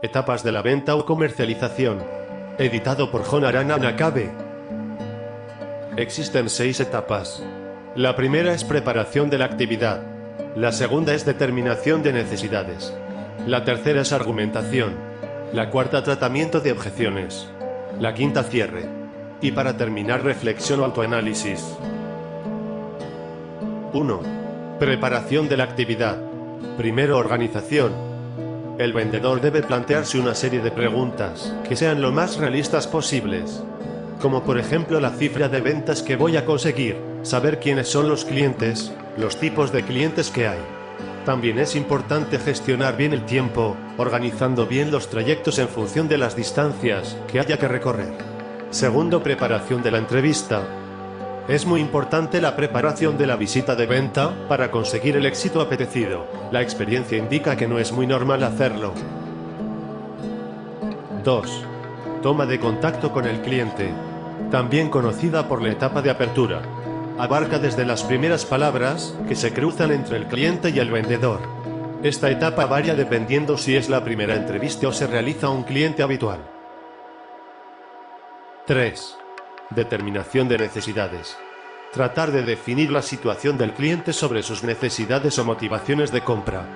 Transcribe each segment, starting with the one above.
Etapas de la venta o comercialización. Editado por Jon Arana Nakabe. Existen 6 etapas. La primera es preparación de la actividad. La segunda es determinación de necesidades. La tercera es argumentación. La cuarta, tratamiento de objeciones. La quinta, cierre. Y para terminar, reflexión o autoanálisis. 1. Preparación de la actividad. Primero, organización. El vendedor debe plantearse una serie de preguntas que sean lo más realistas posibles. Como por ejemplo la cifra de ventas que voy a conseguir, saber quiénes son los clientes, los tipos de clientes que hay. También es importante gestionar bien el tiempo, organizando bien los trayectos en función de las distancias que haya que recorrer. Segundo, preparación de la entrevista. Es muy importante la preparación de la visita de venta para conseguir el éxito apetecido. La experiencia indica que no es muy normal hacerlo. 2. Toma de contacto con el cliente. También conocida por la etapa de apertura. Abarca desde las primeras palabras que se cruzan entre el cliente y el vendedor. Esta etapa varía dependiendo si es la primera entrevista o se realiza a un cliente habitual. 3. Determinación de necesidades. Tratar de definir la situación del cliente sobre sus necesidades o motivaciones de compra.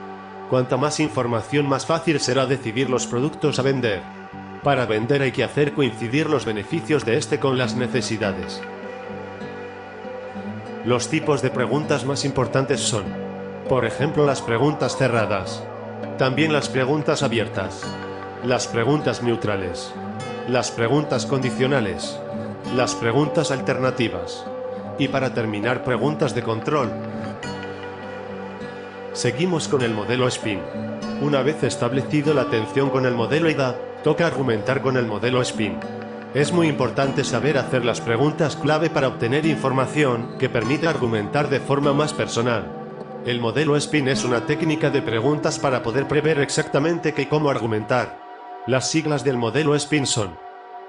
Cuanta más información, más fácil será decidir los productos a vender. Para vender hay que hacer coincidir los beneficios de este con las necesidades. Los tipos de preguntas más importantes son, por ejemplo, las preguntas cerradas. También las preguntas abiertas. Las preguntas neutrales. Las preguntas condicionales. Las preguntas alternativas. Y para terminar, preguntas de control. Seguimos con el modelo SPIN. Una vez establecido la atención con el modelo IDA, toca argumentar con el modelo SPIN. Es muy importante saber hacer las preguntas clave para obtener información que permite argumentar de forma más personal. El modelo SPIN es una técnica de preguntas para poder prever exactamente qué y cómo argumentar. Las siglas del modelo SPIN son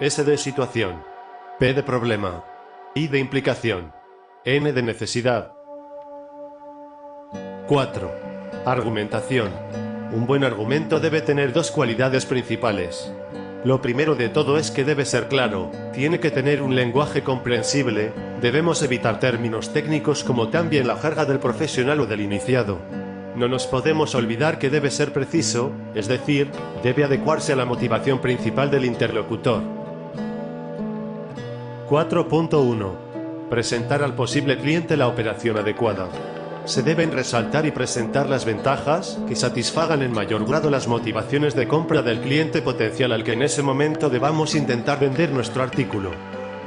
S de situación, P de problema, I de implicación, N de necesidad. 4. Argumentación. Un buen argumento debe tener 2 cualidades principales. Lo primero de todo es que debe ser claro, tiene que tener un lenguaje comprensible, debemos evitar términos técnicos como también la jerga del profesional o del iniciado. No nos podemos olvidar que debe ser preciso, es decir, debe adecuarse a la motivación principal del interlocutor. 4.1. Presentar al posible cliente la operación adecuada. Se deben resaltar y presentar las ventajas que satisfagan en mayor grado las motivaciones de compra del cliente potencial al que en ese momento debamos intentar vender nuestro artículo.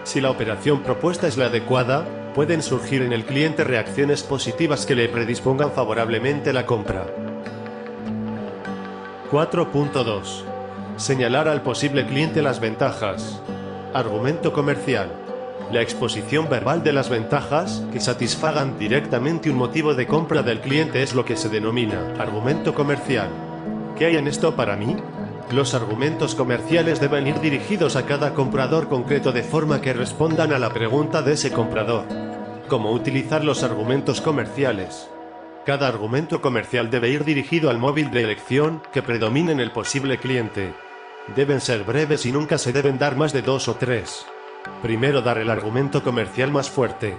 Si la operación propuesta es la adecuada, pueden surgir en el cliente reacciones positivas que le predispongan favorablemente a la compra. 4.2. Señalar al posible cliente las ventajas. Argumento comercial. La exposición verbal de las ventajas que satisfagan directamente un motivo de compra del cliente es lo que se denomina argumento comercial. ¿Qué hay en esto para mí? Los argumentos comerciales deben ir dirigidos a cada comprador concreto de forma que respondan a la pregunta de ese comprador. ¿Cómo utilizar los argumentos comerciales? Cada argumento comercial debe ir dirigido al móvil de elección que predomine en el posible cliente. Deben ser breves y nunca se deben dar más de 2 o 3. Primero, dar el argumento comercial más fuerte.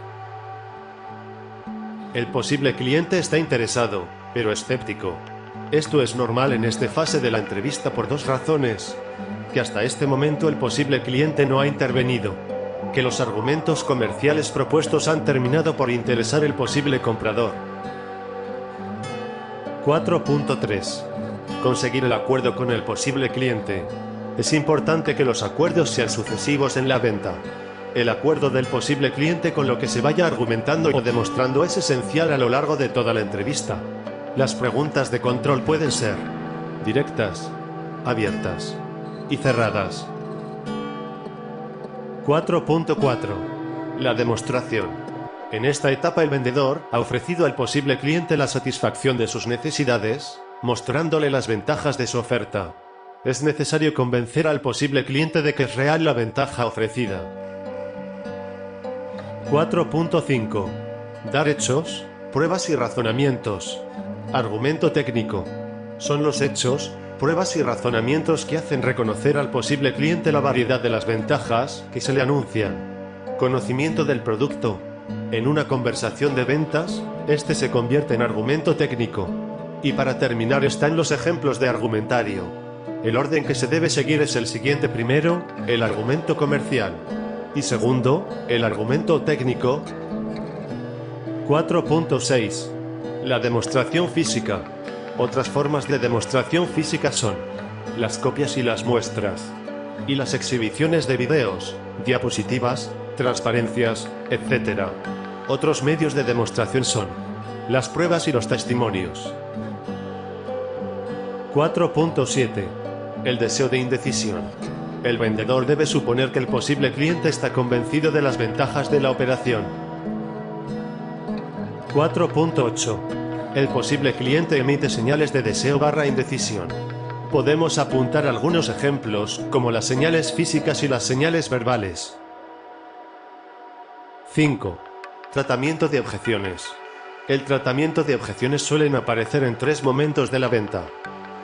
El posible cliente está interesado, pero escéptico. Esto es normal en esta fase de la entrevista por 2 razones: que hasta este momento el posible cliente no ha intervenido, que los argumentos comerciales propuestos han terminado por interesar al posible comprador. 4.3. Conseguir el acuerdo con el posible cliente. Es importante que los acuerdos sean sucesivos en la venta. El acuerdo del posible cliente con lo que se vaya argumentando o demostrando es esencial a lo largo de toda la entrevista. Las preguntas de control pueden ser directas, abiertas y cerradas. 4.4. La demostración. En esta etapa el vendedor ha ofrecido al posible cliente la satisfacción de sus necesidades, mostrándole las ventajas de su oferta. Es necesario convencer al posible cliente de que es real la ventaja ofrecida. 4.5. Dar hechos, pruebas y razonamientos. Argumento técnico. Son los hechos, pruebas y razonamientos que hacen reconocer al posible cliente la variedad de las ventajas que se le anuncian. Conocimiento del producto. En una conversación de ventas, este se convierte en argumento técnico. Y para terminar están los ejemplos de argumentario. El orden que se debe seguir es el siguiente: primero, el argumento comercial. Y segundo, el argumento técnico. 4.6. La demostración física. Otras formas de demostración física son las copias y las muestras, y las exhibiciones de videos, diapositivas, transparencias, etc. Otros medios de demostración son las pruebas y los testimonios. 4.7. El deseo de indecisión. El vendedor debe suponer que el posible cliente está convencido de las ventajas de la operación. 4.8. El posible cliente emite señales de deseo/indecisión. Podemos apuntar algunos ejemplos, como las señales físicas y las señales verbales. 5. Tratamiento de objeciones. El tratamiento de objeciones suelen aparecer en 3 momentos de la venta.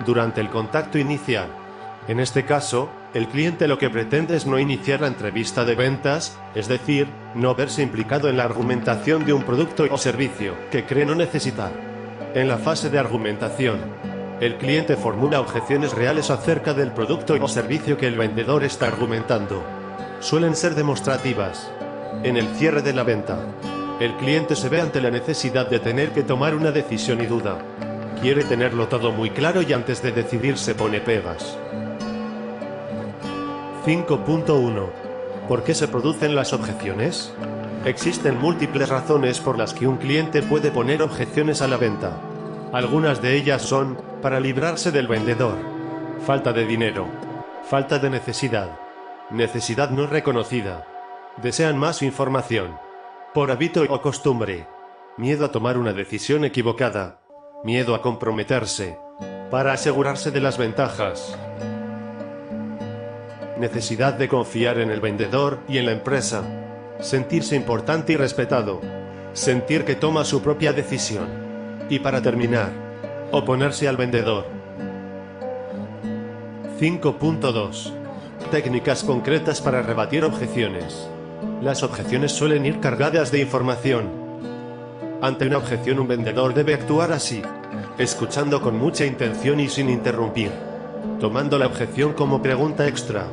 Durante el contacto inicial. En este caso, el cliente lo que pretende es no iniciar la entrevista de ventas, es decir, no verse implicado en la argumentación de un producto o servicio que cree no necesitar. En la fase de argumentación, el cliente formula objeciones reales acerca del producto o servicio que el vendedor está argumentando. Suelen ser demostrativas. En el cierre de la venta, el cliente se ve ante la necesidad de tener que tomar una decisión y duda. Quiere tenerlo todo muy claro y antes de decidir se pone pegas. 5.1. ¿Por qué se producen las objeciones? Existen múltiples razones por las que un cliente puede poner objeciones a la venta. Algunas de ellas son, para librarse del vendedor, falta de dinero, falta de necesidad, necesidad no reconocida, desean más información, por hábito o costumbre, miedo a tomar una decisión equivocada, miedo a comprometerse, para asegurarse de las ventajas, necesidad de confiar en el vendedor y en la empresa, sentirse importante y respetado, sentir que toma su propia decisión, y para terminar, oponerse al vendedor. 5.2. Técnicas concretas para rebatir objeciones. Las objeciones suelen ir cargadas de información. Ante una objeción un vendedor debe actuar así, escuchando con mucha intención y sin interrumpir, tomando la objeción como pregunta extra,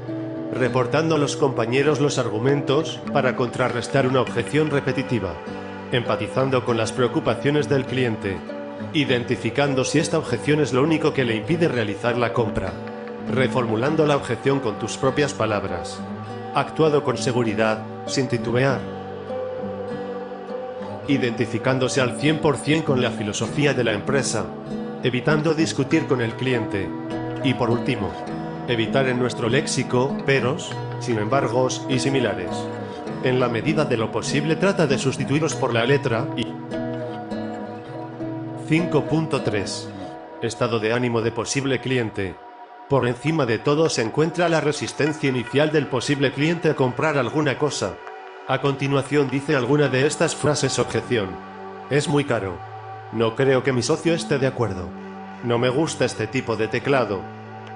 reportando a los compañeros los argumentos para contrarrestar una objeción repetitiva, empatizando con las preocupaciones del cliente, identificando si esta objeción es lo único que le impide realizar la compra, reformulando la objeción con tus propias palabras, actuado con seguridad, sin titubear, identificándose al 100% con la filosofía de la empresa, evitando discutir con el cliente, y por último, evitar en nuestro léxico peros, sin embargos y similares. En la medida de lo posible trata de sustituirlos por la letra I. 5.3. Estado de ánimo de posible cliente. Por encima de todo se encuentra la resistencia inicial del posible cliente a comprar alguna cosa. A continuación dice alguna de estas frases objeción. Es muy caro. No creo que mi socio esté de acuerdo. No me gusta este tipo de teclado.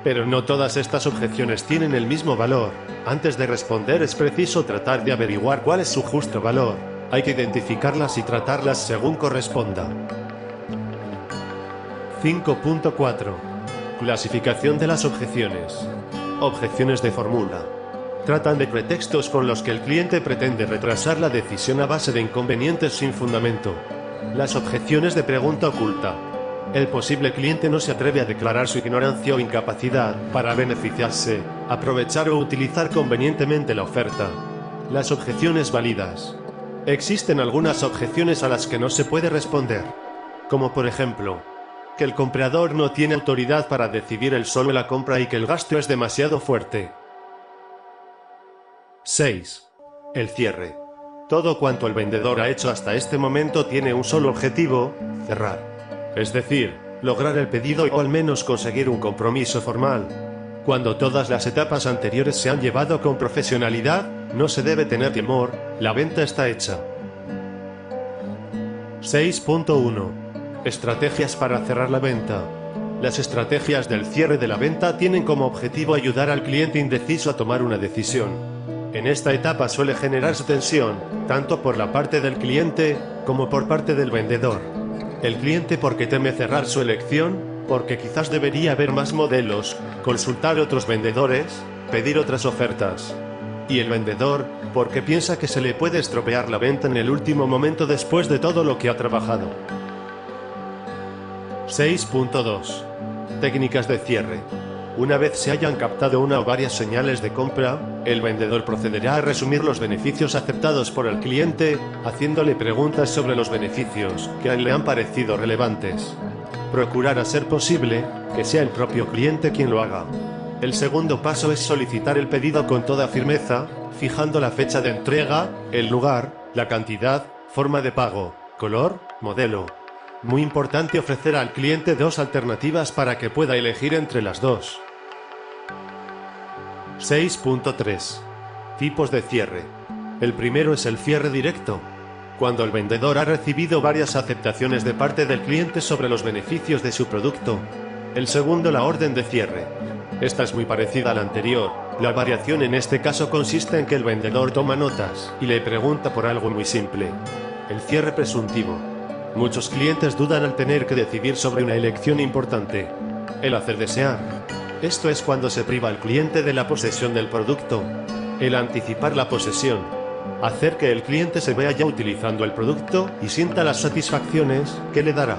Pero no todas estas objeciones tienen el mismo valor. Antes de responder es preciso tratar de averiguar cuál es su justo valor. Hay que identificarlas y tratarlas según corresponda. 5.4. Clasificación de las objeciones. Objeciones de fórmula. Tratan de pretextos con los que el cliente pretende retrasar la decisión a base de inconvenientes sin fundamento. Las objeciones de pregunta oculta. El posible cliente no se atreve a declarar su ignorancia o incapacidad para beneficiarse, aprovechar o utilizar convenientemente la oferta. Las objeciones válidas. Existen algunas objeciones a las que no se puede responder, como por ejemplo, que el comprador no tiene autoridad para decidir él solo la compra y que el gasto es demasiado fuerte. 6. El cierre. Todo cuanto el vendedor ha hecho hasta este momento tiene un solo objetivo: cerrar. Es decir, lograr el pedido o al menos conseguir un compromiso formal. Cuando todas las etapas anteriores se han llevado con profesionalidad, no se debe tener temor, la venta está hecha. 6.1. Estrategias para cerrar la venta. Las estrategias del cierre de la venta tienen como objetivo ayudar al cliente indeciso a tomar una decisión. En esta etapa suele generarse tensión, tanto por la parte del cliente como por parte del vendedor. El cliente porque teme cerrar su elección, porque quizás debería haber más modelos, consultar otros vendedores, pedir otras ofertas. Y el vendedor, porque piensa que se le puede estropear la venta en el último momento después de todo lo que ha trabajado. 6.2. Técnicas de cierre. Una vez se hayan captado una o varias señales de compra, el vendedor procederá a resumir los beneficios aceptados por el cliente, haciéndole preguntas sobre los beneficios que a él le han parecido relevantes. Procurar a ser posible que sea el propio cliente quien lo haga. El segundo paso es solicitar el pedido con toda firmeza, fijando la fecha de entrega, el lugar, la cantidad, forma de pago, color, modelo. Muy importante ofrecer al cliente dos alternativas para que pueda elegir entre las dos. 6.3. Tipos de cierre. El primero es el cierre directo. Cuando el vendedor ha recibido varias aceptaciones de parte del cliente sobre los beneficios de su producto. El segundo, la orden de cierre. Esta es muy parecida a la anterior. La variación en este caso consiste en que el vendedor toma notas y le pregunta por algo muy simple. El cierre presuntivo. Muchos clientes dudan al tener que decidir sobre una elección importante. El hacer desear. Esto es cuando se priva al cliente de la posesión del producto. El anticipar la posesión. Hacer que el cliente se vea ya utilizando el producto y sienta las satisfacciones que le dará.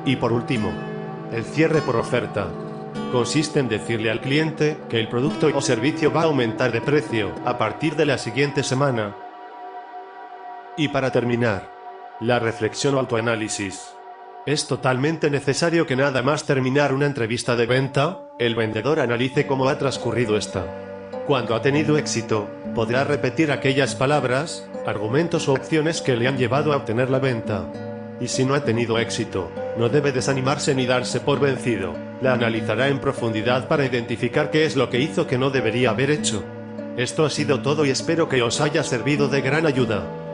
Y por último, el cierre por oferta. Consiste en decirle al cliente que el producto o servicio va a aumentar de precio a partir de la siguiente semana. Y para terminar, la reflexión o autoanálisis. Es totalmente necesario que nada más terminar una entrevista de venta, el vendedor analice cómo ha transcurrido esta. Cuando ha tenido éxito, podrá repetir aquellas palabras, argumentos o opciones que le han llevado a obtener la venta. Y si no ha tenido éxito, no debe desanimarse ni darse por vencido. La analizará en profundidad para identificar qué es lo que hizo que no debería haber hecho. Esto ha sido todo y espero que os haya servido de gran ayuda.